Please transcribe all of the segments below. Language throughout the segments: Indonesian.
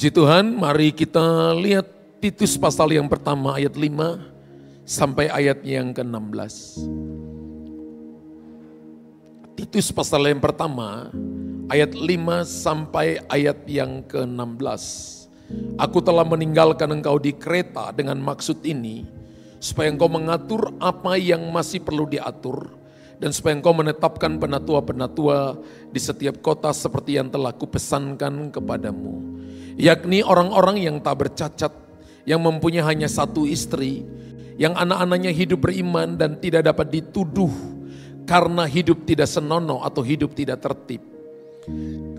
Puji Tuhan, mari kita lihat Titus pasal yang pertama ayat 5 sampai ayat yang ke-16. Titus pasal yang pertama ayat 5 sampai ayat yang ke-16. Aku telah meninggalkan engkau di Kreta dengan maksud ini, supaya engkau mengatur apa yang masih perlu diatur, dan supaya engkau menetapkan penatua-penatua di setiap kota seperti yang telah kupesankan kepadamu. Yakni orang-orang yang tak bercacat, yang mempunyai hanya satu istri, yang anak-anaknya hidup beriman dan tidak dapat dituduh karena hidup tidak senonoh atau hidup tidak tertib.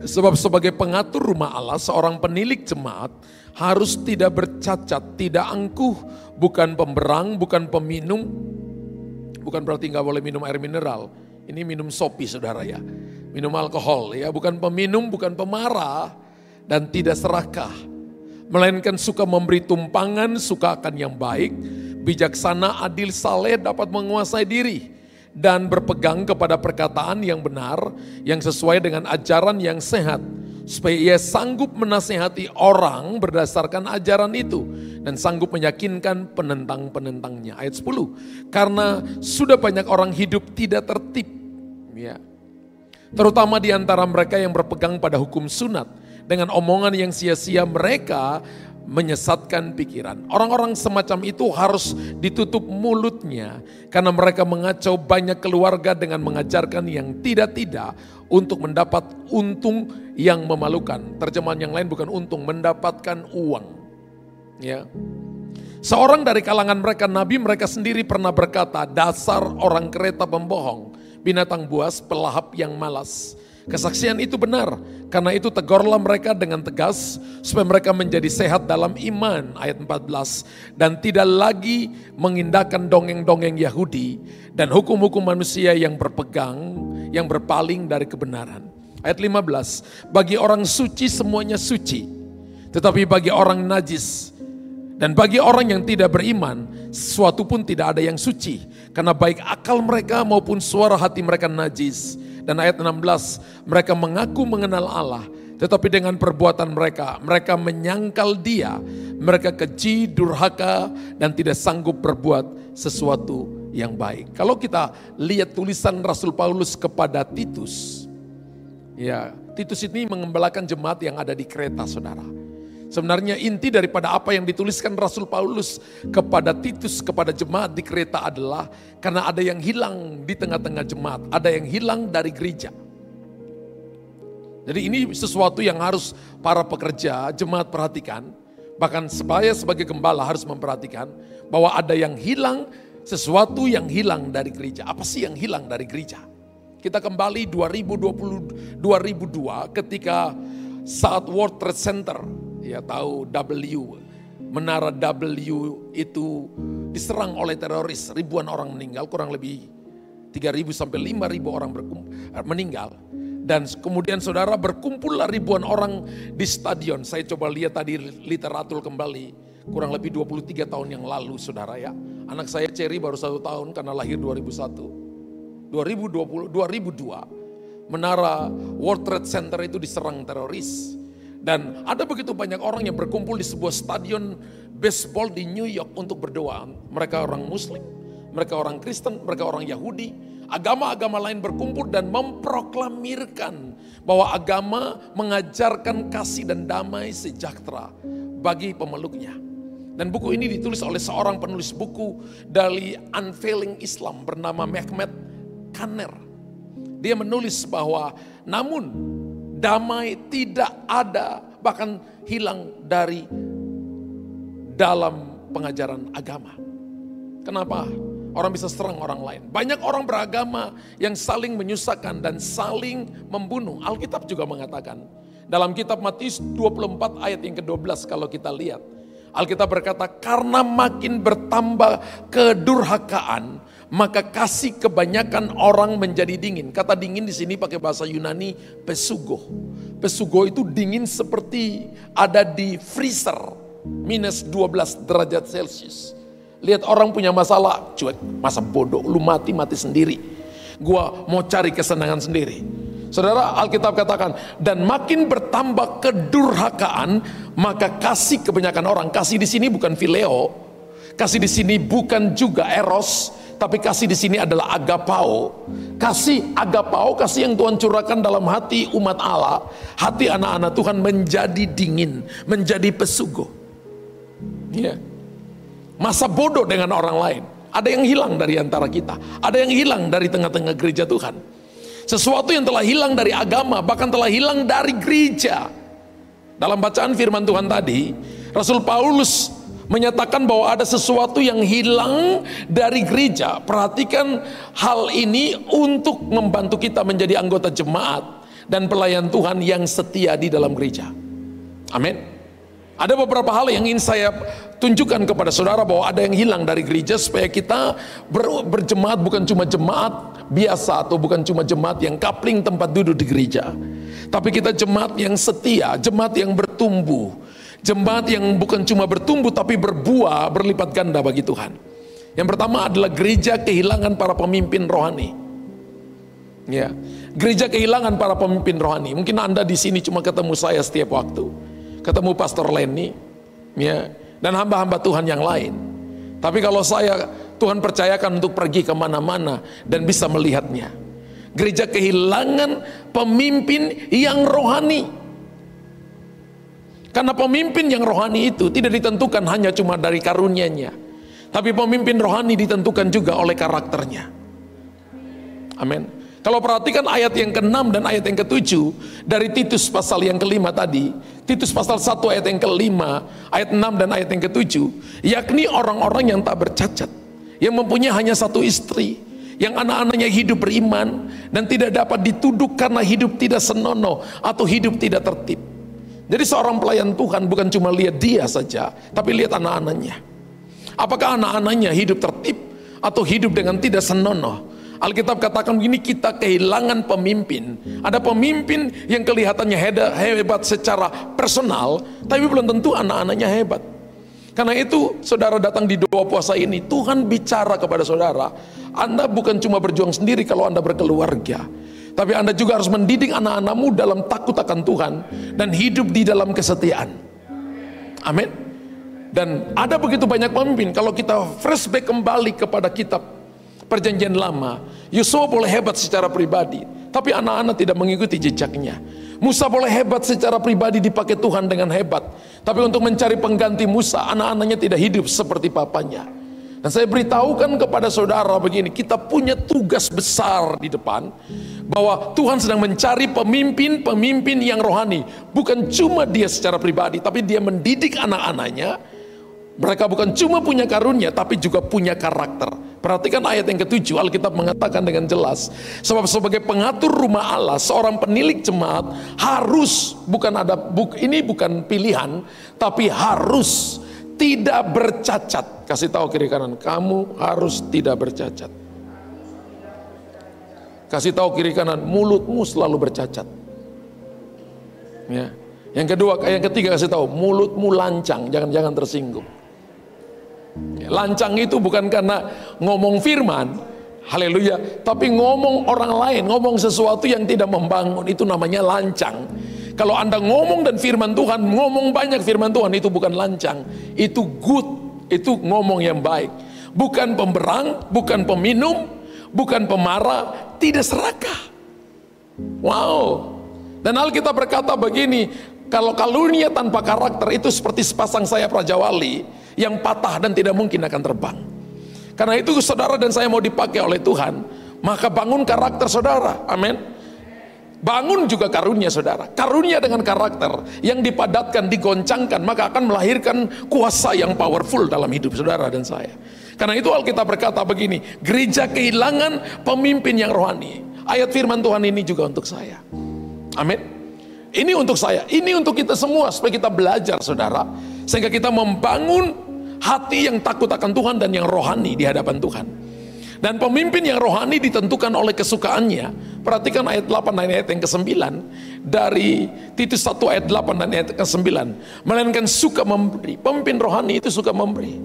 Sebab sebagai pengatur rumah Allah, seorang penilik jemaat harus tidak bercacat, tidak angkuh, bukan pemberang, bukan peminum. Bukan berarti nggak boleh minum air mineral. Ini minum sopi saudara ya. Minum alkohol ya. Bukan peminum, bukan pemarah. Dan tidak serakah. Melainkan suka memberi tumpangan, suka akan yang baik. Bijaksana, adil, saleh, dapat menguasai diri. Dan berpegang kepada perkataan yang benar. Yang sesuai dengan ajaran yang sehat. Supaya ia sanggup menasihati orang berdasarkan ajaran itu. Dan sanggup meyakinkan penentang-penentangnya. Ayat 10. Karena sudah banyak orang hidup tidak tertib. Ya. Terutama di antara mereka yang berpegang pada hukum sunat. Dengan omongan yang sia-sia mereka menyesatkan pikiran. Orang-orang semacam itu harus ditutup mulutnya. Karena mereka mengacau banyak keluarga dengan mengajarkan yang tidak-tidak. Untuk mendapat untung yang memalukan. Terjemahan yang lain bukan untung, mendapatkan uang. Ya. Seorang dari kalangan mereka, nabi mereka sendiri pernah berkata, dasar orang Kreta pembohong, binatang buas, pelahap yang malas. Kesaksian itu benar, karena itu tegurlah mereka dengan tegas, supaya mereka menjadi sehat dalam iman, ayat 14. Dan tidak lagi mengindahkan dongeng-dongeng Yahudi, dan hukum-hukum manusia yang berpegang, yang berpaling dari kebenaran. Ayat 15, bagi orang suci semuanya suci, tetapi bagi orang najis, dan bagi orang yang tidak beriman, sesuatu pun tidak ada yang suci, karena baik akal mereka maupun suara hati mereka najis. Dan ayat 16, mereka mengaku mengenal Allah, tetapi dengan perbuatan mereka, mereka menyangkal Dia, mereka keji, durhaka, dan tidak sanggup berbuat sesuatu yang baik. Kalau kita lihat tulisan Rasul Paulus kepada Titus, ya, Titus ini mengembalakan jemaat yang ada di Kreta, saudara. Sebenarnya inti daripada apa yang dituliskan Rasul Paulus kepada Titus, kepada jemaat di Kreta adalah karena ada yang hilang di tengah-tengah jemaat, ada yang hilang dari gereja. Jadi ini sesuatu yang harus para pekerja jemaat perhatikan, bahkan saya sebagai gembala harus memperhatikan bahwa ada yang hilang, sesuatu yang hilang dari gereja. Apa sih yang hilang dari gereja? Kita kembali 2002 ketika saat World Trade Center, ya tahu menara W itu diserang oleh teroris, ribuan orang meninggal, kurang lebih 3.000 sampai 5.000 orang meninggal. Dan kemudian saudara berkumpullah ribuan orang di stadion. Saya coba lihat tadi literatur kembali, kurang lebih 23 tahun yang lalu saudara ya. Anak saya Cherry baru 1 tahun karena lahir 2001. 2002 menara World Trade Center itu diserang teroris. Dan ada begitu banyak orang yang berkumpul di sebuah stadion baseball di New York untuk berdoa. Mereka orang Muslim, mereka orang Kristen, mereka orang Yahudi. Agama-agama lain berkumpul dan memproklamirkan bahwa agama mengajarkan kasih dan damai sejahtera bagi pemeluknya. Dan buku ini ditulis oleh seorang penulis buku dari Unveiling Islam bernama Mehmet Kanner. Dia menulis bahwa namun damai tidak ada, bahkan hilang dari dalam pengajaran agama. Kenapa? Orang bisa serang orang lain. Banyak orang beragama yang saling menyusahkan dan saling membunuh. Alkitab juga mengatakan. Dalam kitab Matius 24 ayat yang ke-12 kalau kita lihat. Alkitab berkata, karena makin bertambah kedurhakaan, maka kasih kebanyakan orang menjadi dingin. Kata dingin di sini pakai bahasa Yunani pesugo. Pesugo itu dingin seperti ada di freezer, minus 12 derajat Celcius. Lihat orang punya masalah, cuek, masa bodoh, lu mati sendiri. Gua mau cari kesenangan sendiri. Saudara, Alkitab katakan, dan makin bertambah kedurhakaan, maka kasih kebanyakan orang. Kasih di sini bukan phileo, kasih di sini bukan juga eros, tapi kasih di sini adalah agapao. Kasih agapao, kasih yang Tuhan curahkan dalam hati umat Allah, hati anak-anak Tuhan menjadi dingin, menjadi pesugo. Ya. Masa bodoh dengan orang lain. Ada yang hilang dari antara kita, ada yang hilang dari tengah-tengah gereja Tuhan. Sesuatu yang telah hilang dari agama, bahkan telah hilang dari gereja. Dalam bacaan firman Tuhan tadi, Rasul Paulus menyatakan bahwa ada sesuatu yang hilang dari gereja. Perhatikan hal ini untuk membantu kita menjadi anggota jemaat dan pelayan Tuhan yang setia di dalam gereja. Amin. Ada beberapa hal yang ingin saya tunjukkan kepada saudara, bahwa ada yang hilang dari gereja, supaya kita berjemaat bukan cuma jemaat biasa, atau bukan cuma jemaat yang kapling tempat duduk di gereja, tapi kita jemaat yang setia, jemaat yang bertumbuh, jemaat yang bukan cuma bertumbuh tapi berbuah berlipat ganda bagi Tuhan. Yang pertama adalah gereja kehilangan para pemimpin rohani. Ya, gereja kehilangan para pemimpin rohani. Mungkin Anda di sini cuma ketemu saya setiap waktu, ketemu Pastor Lenny, ya, dan hamba-hamba Tuhan yang lain. Tapi kalau saya, Tuhan percayakan untuk pergi kemana-mana dan bisa melihatnya. Gereja kehilangan pemimpin yang rohani. Karena pemimpin yang rohani itu tidak ditentukan hanya cuma dari karunia-Nya, tapi pemimpin rohani ditentukan juga oleh karakternya. Amin. Kalau perhatikan ayat yang ke-6 dan ayat yang ke-7 dari Titus pasal yang ke-5 tadi, Titus pasal 1 ayat yang ke-5, ayat 6 dan ayat yang ke-7, yakni orang-orang yang tak bercacat, yang mempunyai hanya satu istri, yang anak-anaknya hidup beriman dan tidak dapat dituduh karena hidup tidak senonoh atau hidup tidak tertib. Jadi seorang pelayan Tuhan bukan cuma lihat dia saja, tapi lihat anak-anaknya. Apakah anak-anaknya hidup tertib atau hidup dengan tidak senonoh? Alkitab katakan begini, kita kehilangan pemimpin. Ada pemimpin yang kelihatannya hebat secara personal, tapi belum tentu anak-anaknya hebat. Karena itu saudara datang di doa puasa ini, Tuhan bicara kepada saudara, Anda bukan cuma berjuang sendiri kalau Anda berkeluarga, tapi Anda juga harus mendidik anak-anakmu dalam takut akan Tuhan dan hidup di dalam kesetiaan. Amin. Dan ada begitu banyak pemimpin. Kalau kita flashback kembali kepada kitab Perjanjian Lama, Yosua boleh hebat secara pribadi, tapi anak-anak tidak mengikuti jejaknya. Musa boleh hebat secara pribadi, dipakai Tuhan dengan hebat, tapi untuk mencari pengganti Musa, anak-anaknya tidak hidup seperti papanya. Dan saya beritahukan kepada saudara begini, kita punya tugas besar di depan, bahwa Tuhan sedang mencari pemimpin-pemimpin yang rohani. Bukan cuma dia secara pribadi, tapi dia mendidik anak-anaknya. Mereka bukan cuma punya karunia, tapi juga punya karakter. Perhatikan ayat yang ke-7, Alkitab mengatakan dengan jelas, sebab sebagai pengatur rumah Allah, seorang penilik jemaat harus, ini bukan pilihan, tapi harus tidak bercacat. Kasih tahu kiri kanan, kamu harus tidak bercacat. Kasih tahu kiri kanan, mulutmu selalu bercacat. Ya. Yang kedua, yang ketiga kasih tahu, mulutmu lancang, jangan tersinggung. Lancang itu bukan karena ngomong firman, haleluya, tapi ngomong orang lain, ngomong sesuatu yang tidak membangun, itu namanya lancang. Kalau Anda ngomong dan firman Tuhan, ngomong banyak firman Tuhan, itu bukan lancang, itu good, itu ngomong yang baik. Bukan pemberang, bukan peminum, bukan pemarah, tidak serakah. Wow. Dan Alkitab berkata begini, kalau karunia tanpa karakter itu seperti sepasang sayap Raja Wali yang patah dan tidak mungkin akan terbang. Karena itu saudara dan saya mau dipakai oleh Tuhan, maka bangun karakter saudara. Amin. Bangun juga karunia saudara. Karunia dengan karakter yang dipadatkan, digoncangkan, maka akan melahirkan kuasa yang powerful dalam hidup saudara dan saya. Karena itu Alkitab berkata begini, gereja kehilangan pemimpin yang rohani. Ayat firman Tuhan ini juga untuk saya. Amin. Ini untuk saya, ini untuk kita semua, supaya kita belajar saudara, sehingga kita membangun hati yang takut akan Tuhan dan yang rohani di hadapan Tuhan. Dan pemimpin yang rohani ditentukan oleh kesukaannya. Perhatikan ayat 8 dan ayat yang ke-9 dari Titus 1 ayat 8 dan ayat ke-9. Melainkan suka memberi. Pemimpin rohani itu suka memberi.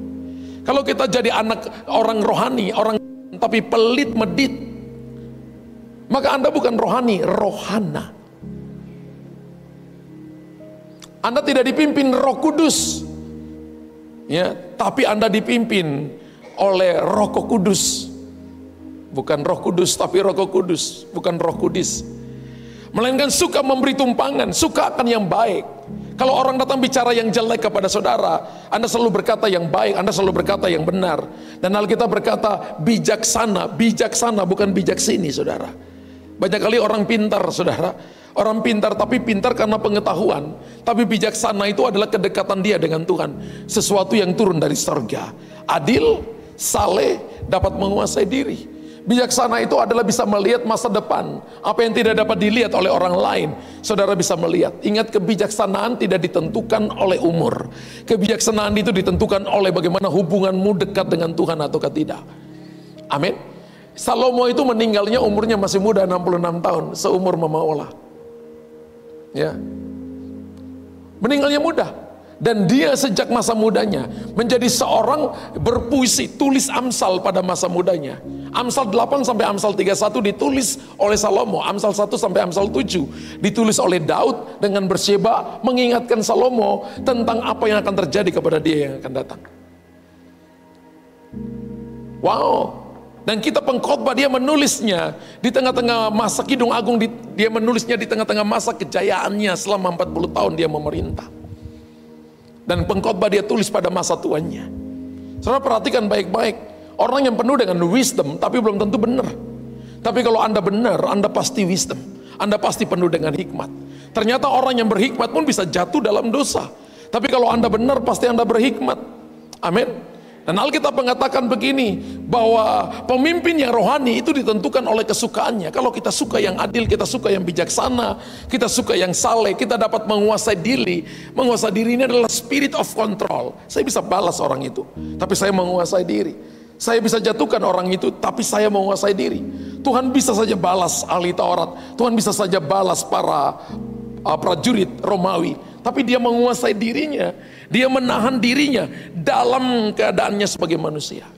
Kalau kita jadi anak orang rohani, orang tapi pelit medit, maka Anda bukan rohani, rohana. Anda tidak dipimpin Roh Kudus, ya, tapi Anda dipimpin oleh Roh Kudus. Bukan Roh Kudus, tapi Roh Kudus, bukan Roh Kudus. Melainkan suka memberi tumpangan, suka akan yang baik. Kalau orang datang bicara yang jelek kepada saudara, Anda selalu berkata yang baik, Anda selalu berkata yang benar. Dan Alkitab berkata bijaksana, bijaksana bukan bijaksini, saudara. Banyak kali orang pintar, saudara. Orang pintar, tapi pintar karena pengetahuan. Tapi bijaksana itu adalah kedekatan dia dengan Tuhan. Sesuatu yang turun dari surga. Adil, saleh, dapat menguasai diri. Bijaksana itu adalah bisa melihat masa depan. Apa yang tidak dapat dilihat oleh orang lain, saudara bisa melihat. Ingat, kebijaksanaan tidak ditentukan oleh umur. Kebijaksanaan itu ditentukan oleh bagaimana hubunganmu dekat dengan Tuhan ataukah tidak. Amin. Salomo itu meninggalnya umurnya masih muda, 66 tahun, seumur Mama Ola. Ya, meninggalnya muda, dan dia sejak masa mudanya menjadi seorang berpuisi, tulis Amsal pada masa mudanya. Amsal 8 sampai Amsal 31 ditulis oleh Salomo, Amsal 1 sampai Amsal 7 ditulis oleh Daud dengan Bersyeba, mengingatkan Salomo tentang apa yang akan terjadi kepada dia yang akan datang. Wow. Dan kita pengkhotbah, dia menulisnya di tengah-tengah masa Kidung Agung, dia menulisnya di tengah-tengah masa kejayaannya selama 40 tahun dia memerintah. Dan pengkhotbah dia tulis pada masa tuanya. Saudara perhatikan baik-baik, orang yang penuh dengan wisdom tapi belum tentu benar. Tapi kalau Anda benar, Anda pasti wisdom, Anda pasti penuh dengan hikmat. Ternyata orang yang berhikmat pun bisa jatuh dalam dosa. Tapi kalau Anda benar, pasti Anda berhikmat. Amin. Dan Alkitab mengatakan begini, bahwa pemimpin yang rohani itu ditentukan oleh kesukaannya. Kalau kita suka yang adil, kita suka yang bijaksana, kita suka yang saleh, kita dapat menguasai diri. Menguasai diri ini adalah spirit of control. Saya bisa balas orang itu, tapi saya menguasai diri. Saya bisa jatuhkan orang itu, tapi saya menguasai diri. Tuhan bisa saja balas ahli Taurat, Tuhan bisa saja balas para prajurit Romawi, tapi dia menguasai dirinya. Dia menahan dirinya dalam keadaannya sebagai manusia.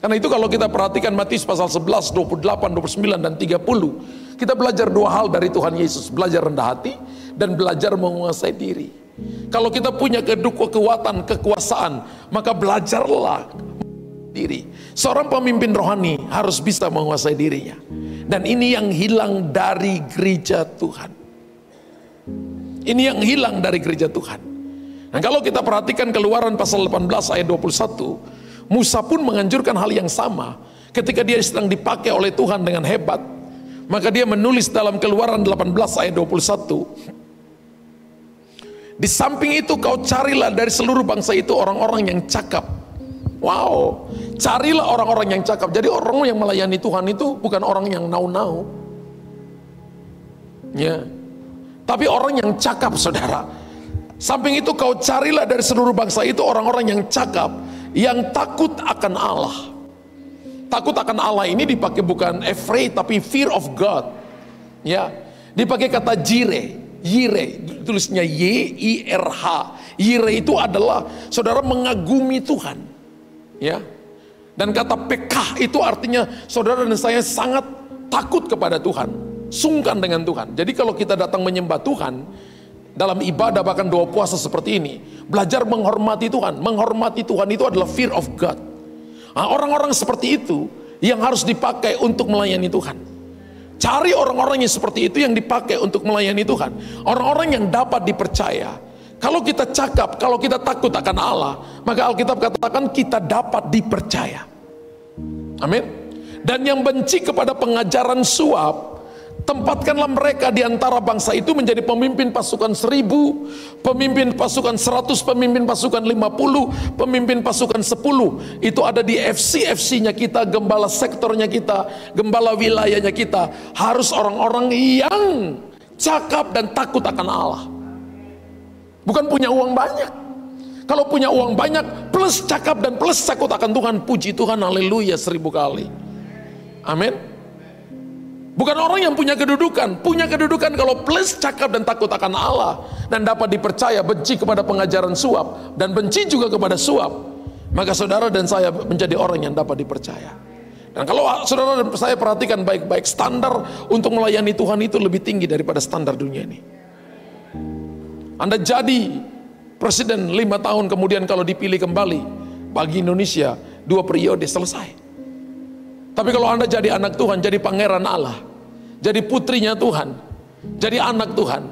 Karena itu kalau kita perhatikan Matius pasal 11, 28, 29, dan 30, kita belajar dua hal dari Tuhan Yesus. Belajar rendah hati dan belajar menguasai diri. Kalau kita punya kekuatan, kekuasaan, maka belajarlah diri. Seorang pemimpin rohani harus bisa menguasai dirinya. Dan ini yang hilang dari gereja Tuhan. Ini yang hilang dari gereja Tuhan. Nah, kalau kita perhatikan Keluaran pasal 18 ayat 21, Musa pun menganjurkan hal yang sama. Ketika dia sedang dipakai oleh Tuhan dengan hebat, maka dia menulis dalam Keluaran 18 ayat 21, di samping itu kau carilah dari seluruh bangsa itu orang-orang yang cakap. Wow, carilah orang-orang yang cakap. Jadi orang yang melayani Tuhan itu bukan orang yang nau-nau, ya, tapi orang yang cakap, saudara. Samping itu kau carilah dari seluruh bangsa itu orang-orang yang cakap, yang takut akan Allah. Takut akan Allah ini dipakai bukan afraid, tapi fear of God. Ya, dipakai kata jire, yire, tulisnya Y-I-R-H. Yire itu adalah saudara mengagumi Tuhan. Ya, dan kata pekah itu artinya saudara dan saya sangat takut kepada Tuhan, sungkan dengan Tuhan. Jadi kalau kita datang menyembah Tuhan dalam ibadah, bahkan doa puasa seperti ini, belajar menghormati Tuhan. Menghormati Tuhan itu adalah fear of God. Nah, orang-orang seperti itu yang harus dipakai untuk melayani Tuhan. Cari orang-orang yang seperti itu yang dipakai untuk melayani Tuhan. Orang-orang yang dapat dipercaya. Kalau kita cakap, kalau kita takut akan Allah, maka Alkitab katakan kita dapat dipercaya. Amin. Dan yang benci kepada pengajaran suap, tempatkanlah mereka di antara bangsa itu menjadi pemimpin pasukan 1000, pemimpin pasukan 100, pemimpin pasukan 50, pemimpin pasukan 10. Itu ada di FC-nya kita, gembala sektornya kita, gembala wilayahnya kita. Harus orang-orang yang cakap dan takut akan Allah. Bukan punya uang banyak. Kalau punya uang banyak plus cakap dan plus takut akan Tuhan, puji Tuhan, haleluya 1000 kali. Amin. Bukan orang yang punya kedudukan kalau plus cakap dan takut akan Allah dan dapat dipercaya, benci kepada pengajaran suap dan benci juga kepada suap, maka saudara dan saya menjadi orang yang dapat dipercaya. Dan kalau saudara dan saya perhatikan baik-baik, standar untuk melayani Tuhan itu lebih tinggi daripada standar dunia ini. Anda jadi presiden 5 tahun, kemudian kalau dipilih kembali, bagi Indonesia 2 periode selesai. Tapi kalau Anda jadi anak Tuhan, jadi pangeran Allah, jadi putrinya Tuhan, jadi anak Tuhan,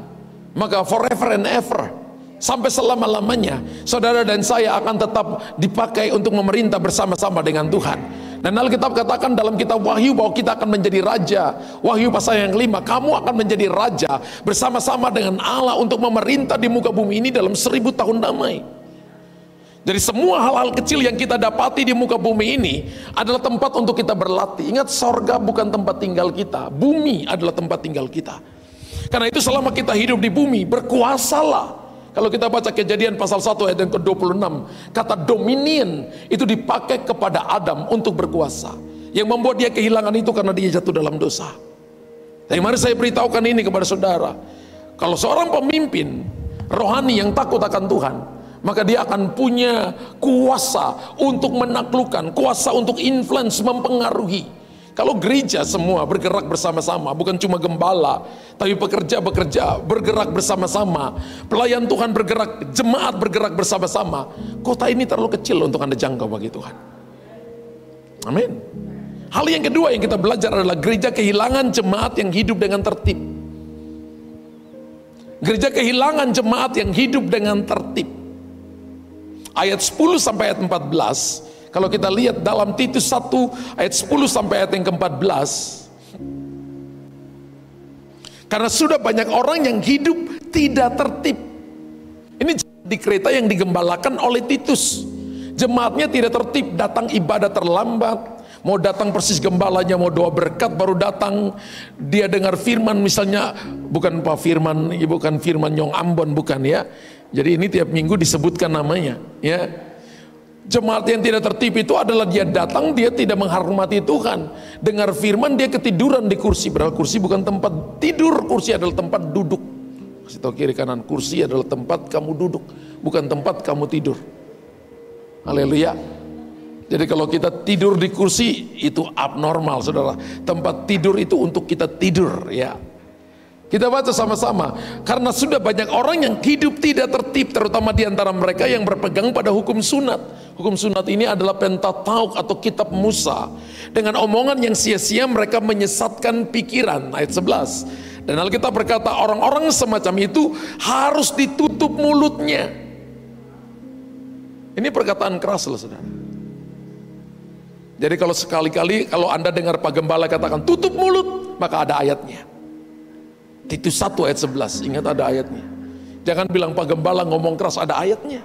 maka forever and ever, sampai selama-lamanya, saudara dan saya akan tetap dipakai untuk memerintah bersama-sama dengan Tuhan. Dan Alkitab katakan dalam kitab Wahyu bahwa kita akan menjadi raja. Wahyu pasal yang 5, kamu akan menjadi raja bersama-sama dengan Allah untuk memerintah di muka bumi ini dalam 1000 tahun damai. Jadi semua hal-hal kecil yang kita dapati di muka bumi ini adalah tempat untuk kita berlatih. Ingat, sorga bukan tempat tinggal kita, bumi adalah tempat tinggal kita. Karena itu selama kita hidup di bumi, berkuasalah. Kalau kita baca Kejadian pasal 1 ayat yang ke-26, kata dominion itu dipakai kepada Adam untuk berkuasa. Yang membuat dia kehilangan itu karena dia jatuh dalam dosa. Tapi mari saya beritahukan ini kepada saudara. Kalau seorang pemimpin rohani yang takut akan Tuhan, maka dia akan punya kuasa untuk menaklukkan, kuasa untuk influence, mempengaruhi. Kalau gereja semua bergerak bersama-sama, bukan cuma gembala, tapi pekerja-pekerja bergerak bersama-sama, pelayan Tuhan bergerak, jemaat bergerak bersama-sama, kota ini terlalu kecil untuk Anda jangkau bagi Tuhan. Amin. Hal yang kedua yang kita belajar adalah gereja kehilangan jemaat yang hidup dengan tertib. Gereja kehilangan jemaat yang hidup dengan tertib. Ayat 10 sampai ayat 14. Kalau kita lihat dalam Titus 1 ayat 10 sampai ayat yang ke-14, karena sudah banyak orang yang hidup tidak tertib. Ini di Kreta yang digembalakan oleh Titus. Jemaatnya tidak tertib, datang ibadah terlambat, mau datang persis gembalanya mau doa berkat baru datang. Dia dengar firman, misalnya bukan Pak Firman, bukan Firman Nyong Ambon, bukan ya. Jadi ini tiap minggu disebutkan namanya ya. Jemaat yang tidak tertib itu adalah dia datang, dia tidak menghormati Tuhan. Dengar firman, dia ketiduran di kursi. Padahal kursi bukan tempat tidur, kursi adalah tempat duduk. Kasih tahu kiri kanan, kursi adalah tempat kamu duduk, bukan tempat kamu tidur. Haleluya. Jadi kalau kita tidur di kursi, itu abnormal, saudara. Tempat tidur itu untuk kita tidur ya. Kita baca sama-sama. Karena sudah banyak orang yang hidup tidak tertib, terutama di antara mereka yang berpegang pada hukum sunat. Hukum sunat ini adalah Pentautauk atau kitab Musa. Dengan omongan yang sia-sia mereka menyesatkan pikiran. Ayat 11. Dan Alkitab berkata orang-orang semacam itu harus ditutup mulutnya. Ini perkataan keras loh saudara. Jadi kalau sekali-kali kalau Anda dengar Pak Gembala katakan tutup mulut, maka ada ayatnya. Titus 1 ayat 11, ingat ada ayatnya. Jangan bilang Pak Gembala ngomong keras, ada ayatnya.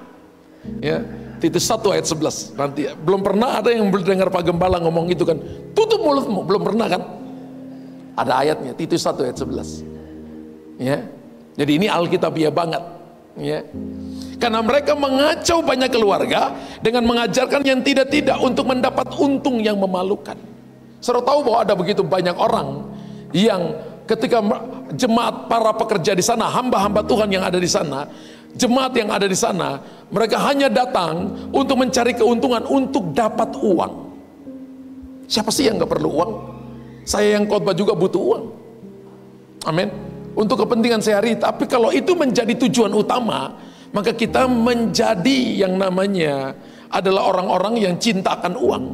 Ya, Titus 1 ayat 11. Nanti belum pernah ada yang mendengar Pak Gembala ngomong itu kan, tutup mulutmu, belum pernah kan? Ada ayatnya, Titus 1 ayat 11. Ya. Jadi ini Alkitabiah banget, ya. Karena mereka mengacau banyak keluarga dengan mengajarkan yang tidak-tidak untuk mendapat untung yang memalukan. Saudara tahu bahwa ada begitu banyak orang yang ketika jemaat para pekerja di sana, hamba-hamba Tuhan yang ada di sana, jemaat yang ada di sana, mereka hanya datang untuk mencari keuntungan, untuk dapat uang. Siapa sih yang gak perlu uang? Saya yang khotbah juga butuh uang. Amin. Untuk kepentingan sehari. Tapi kalau itu menjadi tujuan utama, maka kita menjadi yang namanya adalah orang-orang yang cinta akan uang.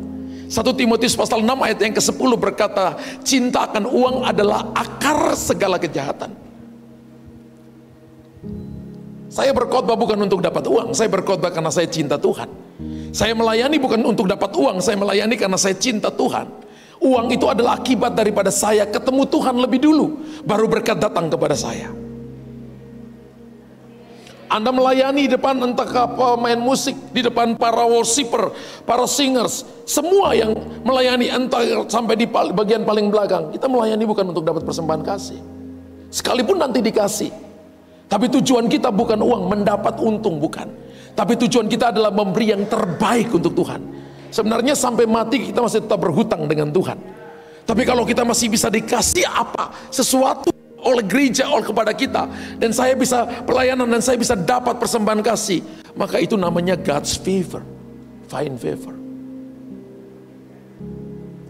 1 Timotius pasal 6 ayat yang ke-10 berkata, cinta akan uang adalah akar segala kejahatan. Saya berkhotbah bukan untuk dapat uang, saya berkhotbah karena saya cinta Tuhan. Saya melayani bukan untuk dapat uang, saya melayani karena saya cinta Tuhan. Uang itu adalah akibat daripada saya ketemu Tuhan lebih dulu, baru berkat datang kepada saya. Anda melayani di depan entah pemain musik, di depan para worshiper, para singers, semua yang melayani entah sampai di bagian paling belakang. Kita melayani bukan untuk dapat persembahan kasih. Sekalipun nanti dikasih. Tapi tujuan kita bukan uang, mendapat untung, bukan. Tapi tujuan kita adalah memberi yang terbaik untuk Tuhan. Sebenarnya sampai mati kita masih tetap berhutang dengan Tuhan. Tapi kalau kita masih bisa dikasih apa, sesuatu oleh gereja, oleh kepada kita, dan saya bisa pelayanan dan saya bisa dapat persembahan kasih, maka itu namanya God's favor, fine favor.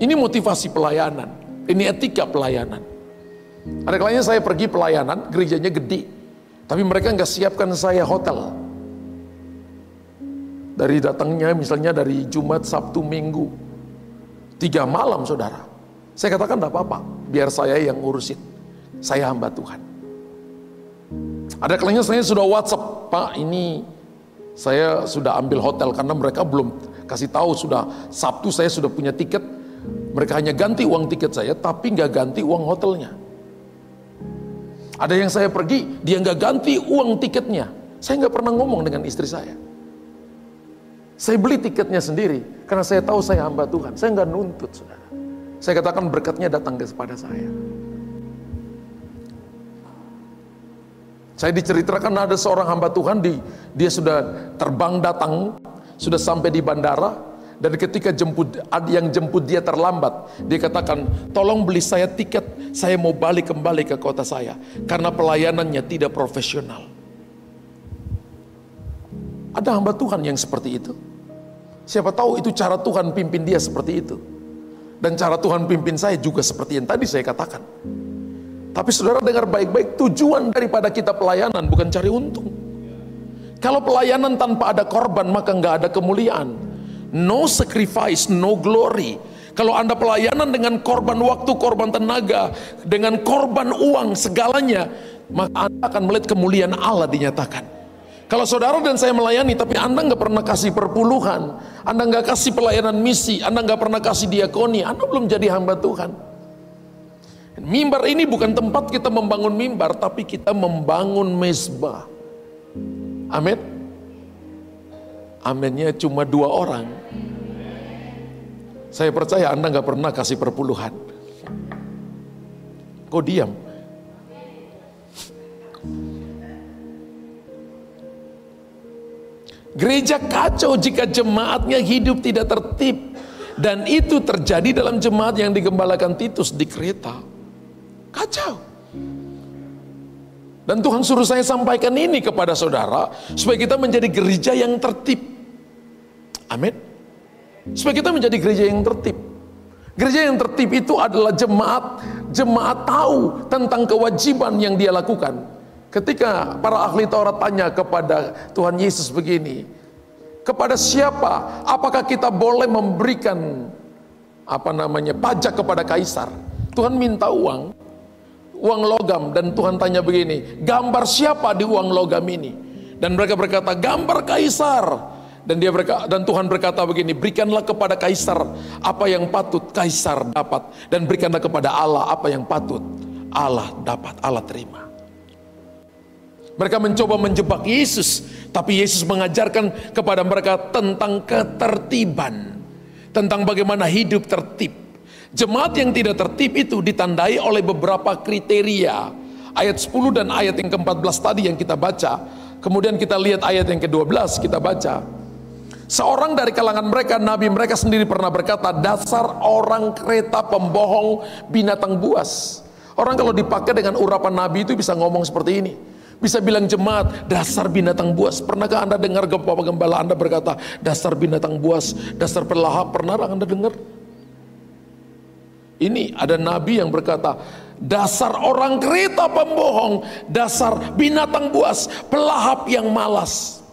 Ini motivasi pelayanan, ini etika pelayanan. Ada kalanya saya pergi pelayanan, gerejanya gede, tapi mereka nggak siapkan saya hotel. Dari datangnya misalnya dari Jumat, Sabtu, Minggu, 3 malam saudara. Saya katakan enggak apa-apa, biar saya yang ngurusin. Saya hamba Tuhan. Ada kalanya saya sudah WhatsApp, Pak ini saya sudah ambil hotel karena mereka belum kasih tahu sudah Sabtu saya sudah punya tiket. Mereka hanya ganti uang tiket saya, tapi nggak ganti uang hotelnya. Ada yang saya pergi, dia nggak ganti uang tiketnya. Saya nggak pernah ngomong dengan istri saya. Saya beli tiketnya sendiri, karena saya tahu saya hamba Tuhan. Saya nggak nuntut, saudara. Saya katakan berkatnya datang kepada saya. Saya diceritakan ada seorang hamba Tuhan, dia sudah terbang datang, sudah sampai di bandara, dan ketika yang jemput dia terlambat, dia katakan, tolong beli saya tiket, saya mau balik kembali ke kota saya, karena pelayanannya tidak profesional. Ada hamba Tuhan yang seperti itu. Siapa tahu itu cara Tuhan pimpin dia seperti itu. Dan cara Tuhan pimpin saya juga seperti yang tadi saya katakan. Tapi saudara dengar baik-baik, tujuan daripada kita pelayanan bukan cari untung. Kalau pelayanan tanpa ada korban maka nggak ada kemuliaan. No sacrifice, no glory. Kalau Anda pelayanan dengan korban waktu, korban tenaga, dengan korban uang, segalanya, maka Anda akan melihat kemuliaan Allah dinyatakan. Kalau saudara dan saya melayani, tapi Anda nggak pernah kasih perpuluhan, Anda nggak kasih pelayanan misi, Anda nggak pernah kasih diakoni, Anda belum jadi hamba Tuhan. Mimbar ini bukan tempat kita membangun mimbar, tapi kita membangun mezbah. Amin. Aminnya cuma 2 orang. Saya percaya Anda nggak pernah kasih perpuluhan. Kok diam? Gereja kacau jika jemaatnya hidup tidak tertib. Dan itu terjadi dalam jemaat yang digembalakan Titus di Kreta. Kacau. Dan Tuhan suruh saya sampaikan ini kepada saudara, supaya kita menjadi gereja yang tertib. Amin. Supaya kita menjadi gereja yang tertib. Gereja yang tertib itu adalah jemaat tahu tentang kewajiban yang dia lakukan. Ketika para ahli Taurat tanya kepada Tuhan Yesus begini, kepada siapa? Apakah kita boleh memberikan pajak kepada kaisar? Tuhan minta uang logam, dan Tuhan tanya begini, gambar siapa di uang logam ini? Dan mereka berkata, gambar kaisar. Dan Tuhan berkata begini, berikanlah kepada kaisar apa yang patut kaisar dapat, dan berikanlah kepada Allah apa yang patut Allah dapat, Allah terima. Mereka mencoba menjebak Yesus, tapi Yesus mengajarkan kepada mereka tentang ketertiban, tentang bagaimana hidup tertib. Jemaat yang tidak tertib itu ditandai oleh beberapa kriteria. Ayat 10 dan ayat yang ke-14 tadi yang kita baca. Kemudian kita lihat ayat yang ke-12 kita baca. Seorang dari kalangan mereka, nabi mereka sendiri pernah berkata, dasar orang Kreta pembohong, binatang buas. Orang kalau dipakai dengan urapan nabi itu bisa ngomong seperti ini. Bisa bilang jemaat, dasar binatang buas. Pernahkah Anda dengar Bapak Gembala Anda berkata, dasar binatang buas, dasar pelahap? Pernah Anda dengar? Ini ada nabi yang berkata, dasar orang Kreta pembohong, dasar binatang buas, pelahap yang malas.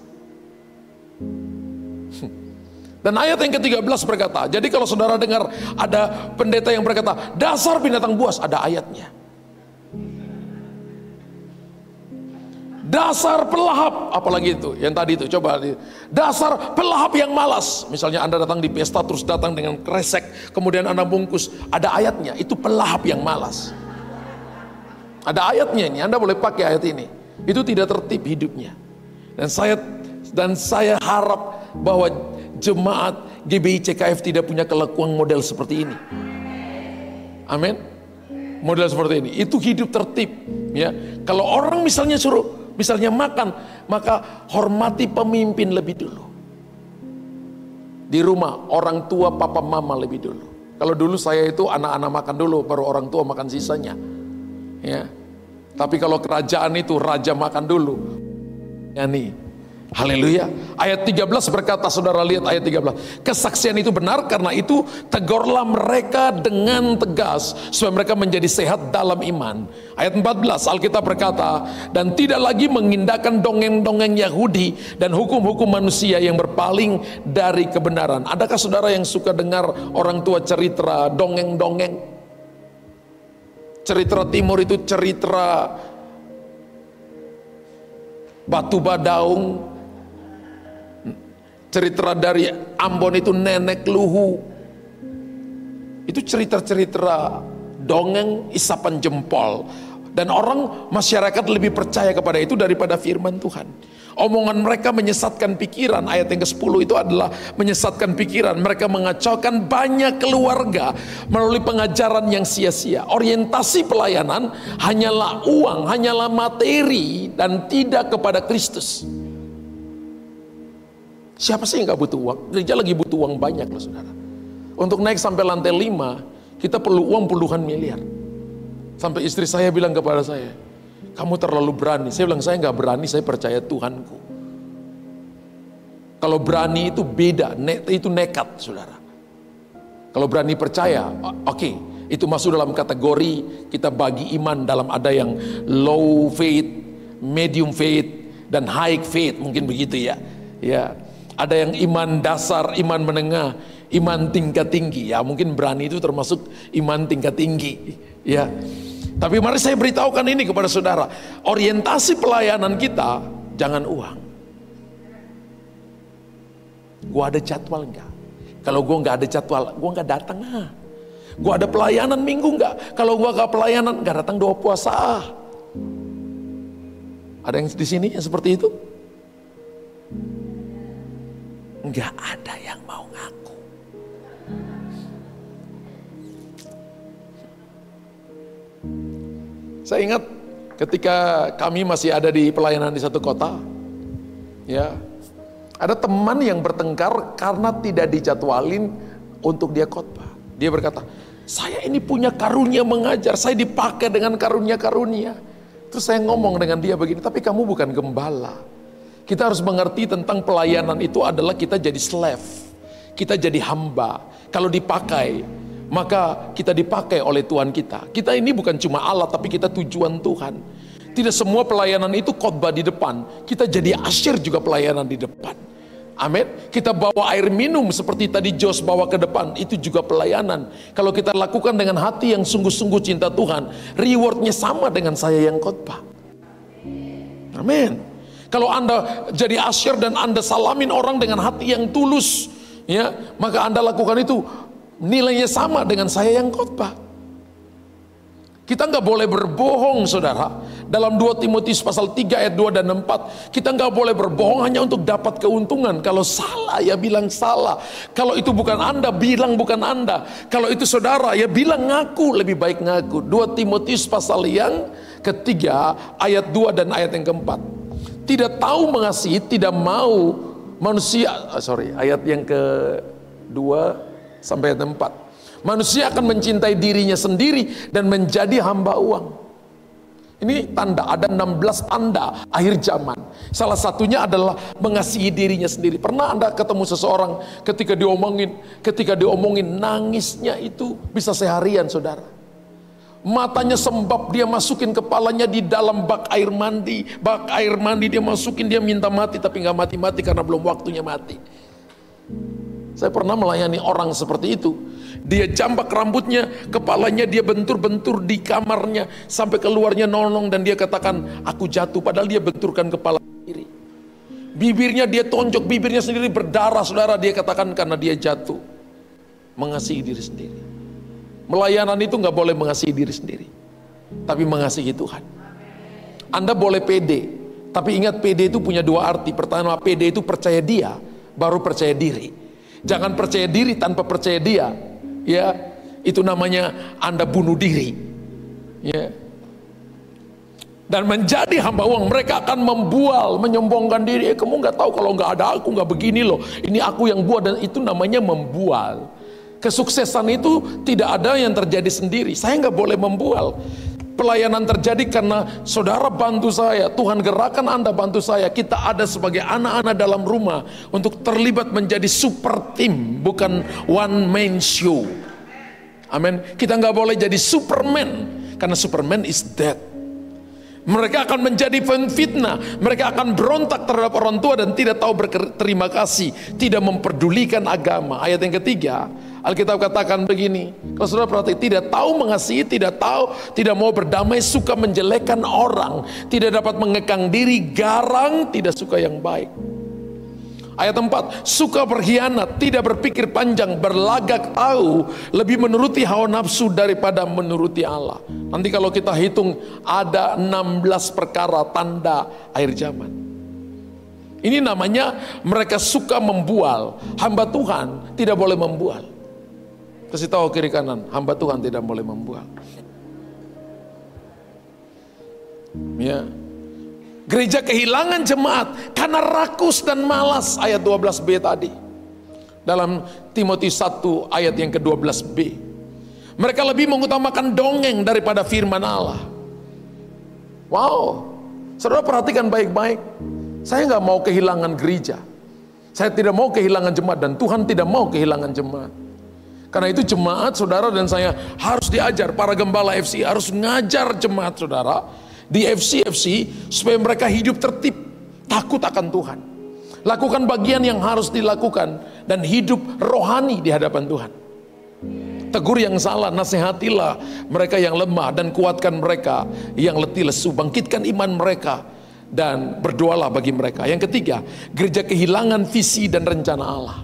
Dan ayat yang ke-13 berkata, jadi kalau saudara dengar ada pendeta yang berkata, dasar binatang buas, ada ayatnya. Dasar pelahap, apalagi itu, yang tadi itu, coba. Dasar pelahap yang malas. Misalnya Anda datang di pesta, terus datang dengan kresek, kemudian Anda bungkus, ada ayatnya, itu pelahap yang malas. Ada ayatnya ini, Anda boleh pakai ayat ini. Itu tidak tertib hidupnya. Dan saya harap bahwa jemaat GBI CKF tidak punya kelakuan model seperti ini. Amin. Model seperti ini, itu hidup tertib. Ya, kalau orang misalnya makan, maka hormati pemimpin lebih dulu. Di rumah, orang tua, papa, mama lebih dulu. Kalau dulu saya itu anak-anak makan dulu, baru orang tua makan sisanya. Ya. Tapi kalau kerajaan itu raja makan dulu. Ya nih, Haleluya. Ayat 13 berkata, saudara lihat ayat 13. Kesaksian itu benar, karena itu tegurlah mereka dengan tegas supaya mereka menjadi sehat dalam iman. Ayat 14 Alkitab berkata, dan tidak lagi mengindahkan dongeng-dongeng Yahudi dan hukum-hukum manusia yang berpaling dari kebenaran. Adakah saudara yang suka dengar orang tua cerita dongeng-dongeng? Cerita timur itu cerita Batu Badaung. Cerita dari Ambon itu Nenek Luhu. Itu cerita-cerita dongeng isapan jempol. Dan orang masyarakat lebih percaya kepada itu daripada firman Tuhan. Omongan mereka menyesatkan pikiran. Ayat yang ke-10 itu adalah menyesatkan pikiran. Mereka mengacaukan banyak keluarga melalui pengajaran yang sia-sia. Orientasi pelayanan hanyalah uang, hanyalah materi, dan tidak kepada Kristus. Siapa sih yang gak butuh uang? Gereja lagi butuh uang banyak loh saudara. Untuk naik sampai lantai 5, kita perlu uang puluhan miliar. Sampai istri saya bilang kepada saya, kamu terlalu berani. Saya bilang, saya gak berani, saya percaya Tuhanku. Kalau berani itu beda, itu nekat saudara. Kalau berani percaya, oke, itu masuk dalam kategori kita bagi iman dalam ada yang low faith, medium faith, dan high faith, mungkin begitu ya. Ya. Ada yang iman dasar, iman menengah, iman tingkat tinggi. Ya mungkin berani itu termasuk iman tingkat tinggi. Ya. Tapi mari saya beritahukan ini kepada saudara. Orientasi pelayanan kita jangan uang. Gua ada jadwal enggak? Kalau gua nggak ada jadwal, gua nggak datang. Gua ada pelayanan minggu enggak? Kalau gua nggak pelayanan, nggak datang doa puasa. Ada yang di sini yang seperti itu? Nggak ada yang mau ngaku. Saya ingat ketika kami masih ada di pelayanan di satu kota, ya, ada teman yang bertengkar karena tidak dijadwalin untuk dia khotbah. Dia berkata, saya ini punya karunia mengajar, saya dipakai dengan karunia-karunia. Terus saya ngomong dengan dia begini, tapi kamu bukan gembala. Kita harus mengerti tentang pelayanan itu adalah kita jadi slave, kita jadi hamba. Kalau dipakai, maka kita dipakai oleh Tuhan kita. Kita ini bukan cuma alat, tapi kita tujuan Tuhan. Tidak semua pelayanan itu khotbah di depan. Kita jadi asyir juga pelayanan di depan. Amin. Kita bawa air minum seperti tadi Jos bawa ke depan, itu juga pelayanan. Kalau kita lakukan dengan hati yang sungguh-sungguh cinta Tuhan, rewardnya sama dengan saya yang khotbah. Amin. Kalau Anda jadi asyir dan Anda salamin orang dengan hati yang tulus, ya, maka Anda lakukan itu nilainya sama dengan saya yang khotbah. Kita nggak boleh berbohong saudara. Dalam 2 Timotius pasal 3 ayat 2 dan 4, kita nggak boleh berbohong hanya untuk dapat keuntungan. Kalau salah ya bilang salah. Kalau itu bukan Anda, bilang bukan Anda. Kalau itu saudara ya bilang ngaku, lebih baik ngaku. 2 Timotius pasal yang ketiga ayat 2 dan ayat yang keempat. Tidak tahu mengasihi, tidak mau manusia, ayat yang ke-2 sampai ayat 4. Manusia akan mencintai dirinya sendiri dan menjadi hamba uang. Ini tanda, ada 16 tanda akhir zaman. Salah satunya adalah mengasihi dirinya sendiri. Pernah Anda ketemu seseorang ketika diomongin nangisnya itu bisa seharian saudara. Matanya sembab, dia masukin kepalanya di dalam bak air mandi. Bak air mandi dia masukin, dia minta mati tapi nggak mati-mati karena belum waktunya mati. Saya pernah melayani orang seperti itu. Dia jambak rambutnya, kepalanya dia bentur-bentur di kamarnya sampai keluarnya nonong, dan dia katakan aku jatuh, padahal dia benturkan kepala sendiri. Bibirnya dia tonjok, bibirnya sendiri berdarah saudara, dia katakan karena dia jatuh. Mengasihi diri sendiri. Melayanan itu nggak boleh mengasihi diri sendiri, tapi mengasihi Tuhan. Anda boleh pede, tapi ingat pede itu punya dua arti. Pertama, pede itu percaya dia, baru percaya diri. Jangan percaya diri tanpa percaya dia, ya itu namanya Anda bunuh diri, ya. Dan menjadi hamba uang, mereka akan membual, menyombongkan diri. Kamu nggak tahu kalau nggak ada aku nggak begini loh. Ini aku yang buat, dan itu namanya membual. Kesuksesan itu tidak ada yang terjadi sendiri. Saya nggak boleh membual. Pelayanan terjadi karena saudara bantu saya, Tuhan gerakan Anda bantu saya. Kita ada sebagai anak-anak dalam rumah untuk terlibat menjadi super team, bukan one man show. Amin. Kita nggak boleh jadi Superman, karena Superman is dead. Mereka akan menjadi fitnah, mereka akan berontak terhadap orang tua dan tidak tahu berterima kasih, tidak memperdulikan agama. Ayat yang ketiga, Alkitab katakan begini, kalau saudara perhatikan, tidak tahu mengasihi, tidak tahu, tidak mau berdamai, suka menjelekkan orang, tidak dapat mengekang diri, garang, tidak suka yang baik. Ayat 4, suka berkhianat, tidak berpikir panjang, berlagak tahu, lebih menuruti hawa nafsu daripada menuruti Allah. Nanti kalau kita hitung ada 16 perkara tanda akhir zaman. Ini namanya mereka suka membual. Hamba Tuhan tidak boleh membual. Kasih tahu kiri kanan, hamba Tuhan tidak boleh membual. Ya. Gereja kehilangan jemaat karena rakus dan malas, ayat 12b tadi. Dalam Timotius 1 ayat yang ke-12b. Mereka lebih mengutamakan dongeng daripada firman Allah. Wow, saudara perhatikan baik-baik. Saya nggak mau kehilangan gereja. Saya tidak mau kehilangan jemaat, dan Tuhan tidak mau kehilangan jemaat. Karena itu jemaat saudara dan saya harus diajar. Para gembala FC harus ngajar jemaat saudara di FC supaya mereka hidup tertib, takut akan Tuhan, lakukan bagian yang harus dilakukan, dan hidup rohani di hadapan Tuhan. Tegur yang salah, nasihatilah mereka yang lemah, dan kuatkan mereka yang letih lesu, bangkitkan iman mereka, dan berdoalah bagi mereka. Yang ketiga, gereja kehilangan visi dan rencana Allah.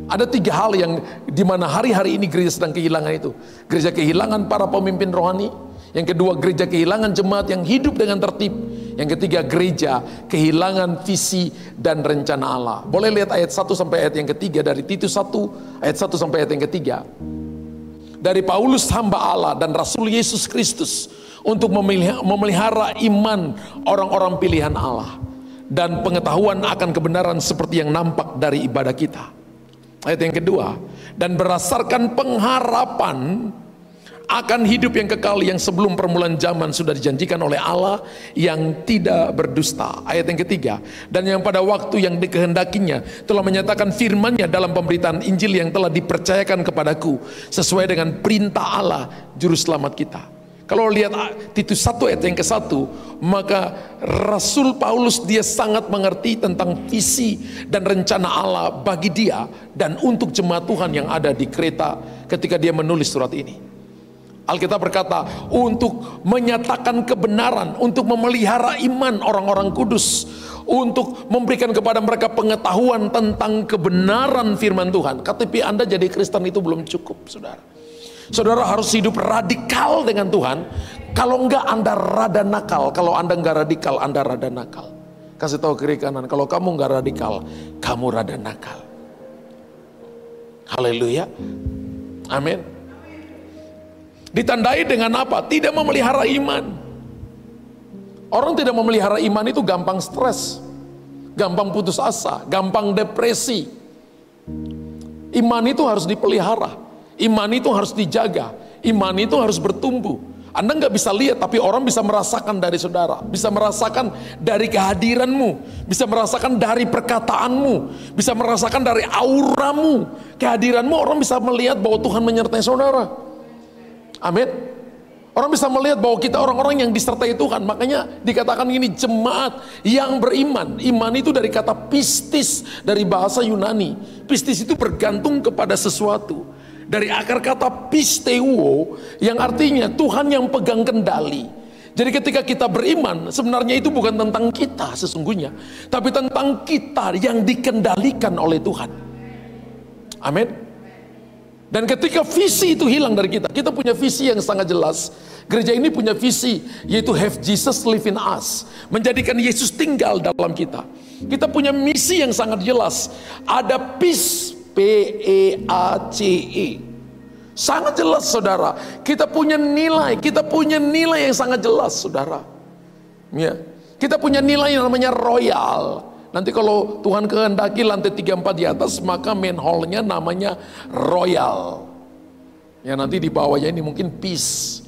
Ada 3 hal yang dimana hari-hari ini gereja sedang kehilangan itu. Gereja kehilangan para pemimpin rohani. Yang kedua, gereja kehilangan jemaat yang hidup dengan tertib. Yang ketiga, gereja kehilangan visi dan rencana Allah. Boleh lihat ayat 1 sampai ayat yang ketiga dari Titus 1 ayat 1 sampai ayat yang ketiga. Dari Paulus hamba Allah dan Rasul Yesus Kristus, untuk memelihara iman orang-orang pilihan Allah dan pengetahuan akan kebenaran seperti yang nampak dari ibadah kita. Ayat yang kedua, dan berdasarkan pengharapan akan hidup yang kekal yang sebelum permulaan zaman sudah dijanjikan oleh Allah yang tidak berdusta. Ayat yang ketiga, dan yang pada waktu yang dikehendakinya telah menyatakan firman-Nya dalam pemberitaan Injil yang telah dipercayakan kepadaku sesuai dengan perintah Allah juru selamat kita. Kalau lihat Titus 1 ayat yang ke-1, maka Rasul Paulus dia sangat mengerti tentang visi dan rencana Allah bagi dia dan untuk jemaat Tuhan yang ada di Kreta ketika dia menulis surat ini. Alkitab berkata untuk menyatakan kebenaran, untuk memelihara iman orang-orang kudus, untuk memberikan kepada mereka pengetahuan tentang kebenaran firman Tuhan. KTP Anda jadi Kristen itu belum cukup, saudara. Saudara harus hidup radikal dengan Tuhan. Kalau enggak Anda rada nakal. Kalau Anda enggak radikal, Anda rada nakal. Kasih tahu kiri kanan, kalau kamu enggak radikal, kamu rada nakal. Haleluya. Amin. Ditandai dengan apa? Tidak memelihara iman. Orang tidak memelihara iman itu gampang stres, gampang putus asa, gampang depresi. Iman itu harus dipelihara, iman itu harus dijaga, iman itu harus bertumbuh. Anda nggak bisa lihat, tapi orang bisa merasakan dari saudara, bisa merasakan dari kehadiranmu, bisa merasakan dari perkataanmu, bisa merasakan dari auramu, kehadiranmu. Orang bisa melihat bahwa Tuhan menyertai saudara. Amin. Orang bisa melihat bahwa kita orang-orang yang disertai Tuhan. Makanya dikatakan ini jemaat yang beriman. Iman itu dari kata pistis, dari bahasa Yunani. Pistis itu bergantung kepada sesuatu. Dari akar kata pisteuo, yang artinya Tuhan yang pegang kendali. Jadi ketika kita beriman, sebenarnya itu bukan tentang kita sesungguhnya, tapi tentang kita yang dikendalikan oleh Tuhan. Amin. Dan ketika visi itu hilang dari kita, kita punya visi yang sangat jelas. Gereja ini punya visi, yaitu have Jesus live in us, menjadikan Yesus tinggal dalam kita. Kita punya misi yang sangat jelas. Ada peace, P-E-A-C-E. Sangat jelas saudara. Kita punya nilai yang sangat jelas saudara. Ya. Kita punya nilai yang namanya royal. Nanti kalau Tuhan kehendaki lantai 34 di atas, maka main hall-nya namanya royal. Ya nanti di bawahnya ini mungkin peace.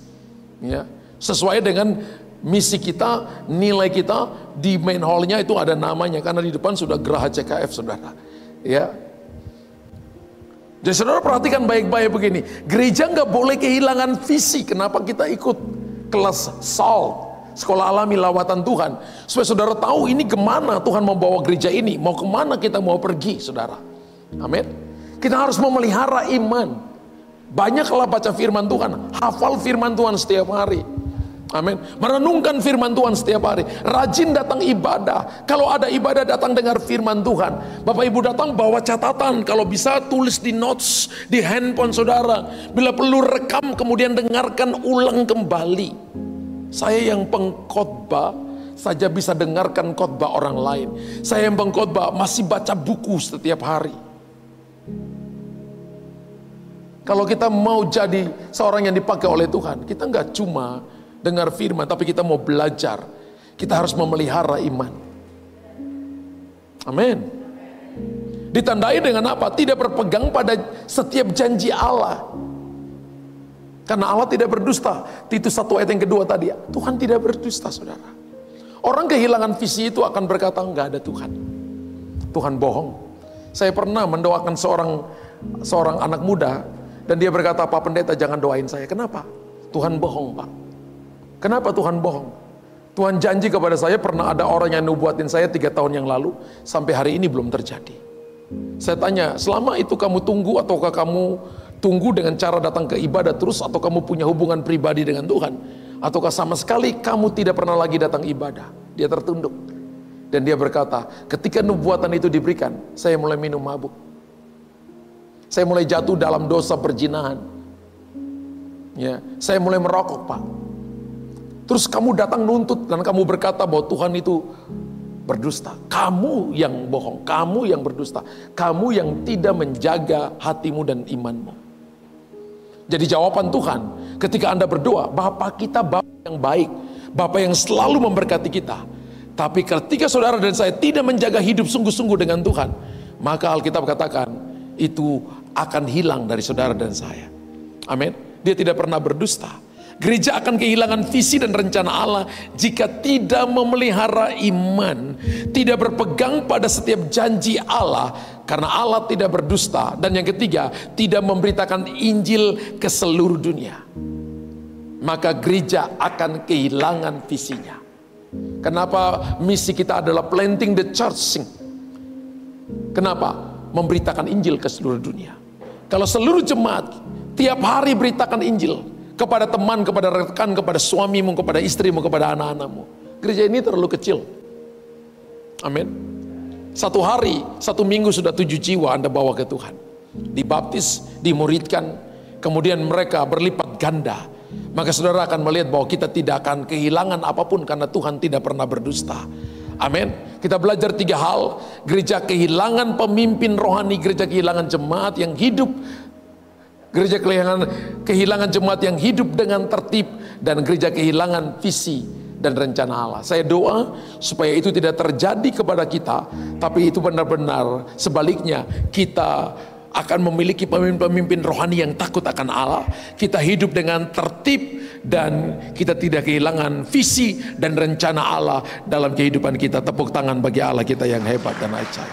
Ya, sesuai dengan misi kita, nilai kita. Di main hall-nya itu ada namanya, karena di depan sudah Geraha CKF, saudara. Ya. Jadi saudara perhatikan baik-baik begini, gereja nggak boleh kehilangan visi. Kenapa kita ikut kelas SALT, Sekolah Alami Lawatan Tuhan? Supaya saudara tahu ini kemana Tuhan membawa gereja ini, mau kemana kita mau pergi, saudara. Amin. Kita harus memelihara iman. Banyaklah baca firman Tuhan, hafal firman Tuhan setiap hari. Amin. Merenungkan firman Tuhan setiap hari. Rajin datang ibadah. Kalau ada ibadah, datang dengar firman Tuhan. Bapak Ibu datang bawa catatan. Kalau bisa tulis di notes, di handphone saudara. Bila perlu rekam, kemudian dengarkan ulang kembali. Saya yang pengkhotbah saja bisa dengarkan khotbah orang lain. Saya yang pengkhotbah masih baca buku setiap hari. Kalau kita mau jadi seorang yang dipakai oleh Tuhan, kita nggak cuma dengar firman, tapi kita mau belajar. Kita harus memelihara iman. Amin. Ditandai dengan apa? Tidak berpegang pada setiap janji Allah. Karena Allah tidak berdusta. Titus 1 ayat yang kedua tadi, Tuhan tidak berdusta, saudara. Orang kehilangan visi itu akan berkata, enggak ada Tuhan. Tuhan bohong. Saya pernah mendoakan seorang anak muda, dan dia berkata, Pak Pendeta jangan doain saya. Kenapa? Tuhan bohong, Pak. Kenapa Tuhan bohong? Tuhan janji kepada saya, pernah ada orang yang nubuatin saya 3 tahun yang lalu, sampai hari ini belum terjadi. Saya tanya, selama itu kamu tunggu, ataukah kamu tunggu dengan cara datang ke ibadah terus, atau kamu punya hubungan pribadi dengan Tuhan, ataukah sama sekali kamu tidak pernah lagi datang ibadah? Dia tertunduk. Dan dia berkata, ketika nubuatan itu diberikan, saya mulai minum mabuk. Saya mulai jatuh dalam dosa perzinahan. Ya, saya mulai merokok, Pak. Terus kamu datang nuntut dan kamu berkata bahwa Tuhan itu berdusta. Kamu yang bohong, kamu yang berdusta, kamu yang tidak menjaga hatimu dan imanmu. Jadi jawaban Tuhan ketika Anda berdoa, Bapa kita Bapa yang baik, Bapa yang selalu memberkati kita. Tapi ketika saudara dan saya tidak menjaga hidup sungguh-sungguh dengan Tuhan, maka Alkitab katakan itu akan hilang dari saudara dan saya. Amin. Dia tidak pernah berdusta. Gereja akan kehilangan visi dan rencana Allah jika tidak memelihara iman, tidak berpegang pada setiap janji Allah, karena Allah tidak berdusta. Dan yang ketiga, tidak memberitakan Injil ke seluruh dunia. Maka gereja akan kehilangan visinya. Kenapa misi kita adalah planting the church? Kenapa? Memberitakan Injil ke seluruh dunia. Kalau seluruh jemaat tiap hari beritakan Injil kepada teman, kepada rekan, kepada suamimu, kepada istrimu, kepada anak-anakmu, gereja ini terlalu kecil. Amin. Satu hari, 1 minggu sudah 7 jiwa Anda bawa ke Tuhan, dibaptis, dimuridkan, kemudian mereka berlipat ganda. Maka saudara akan melihat bahwa kita tidak akan kehilangan apapun, karena Tuhan tidak pernah berdusta. Amin. Kita belajar 3 hal. Gereja kehilangan pemimpin rohani, gereja kehilangan jemaat yang hidup, gereja kehilangan jemaat yang hidup dengan tertib, dan gereja kehilangan visi dan rencana Allah. Saya doa supaya itu tidak terjadi kepada kita, tapi itu benar-benar sebaliknya, kita akan memiliki pemimpin-pemimpin rohani yang takut akan Allah. Kita hidup dengan tertib dan kita tidak kehilangan visi dan rencana Allah dalam kehidupan kita. Tepuk tangan bagi Allah kita yang hebat dan ajaib.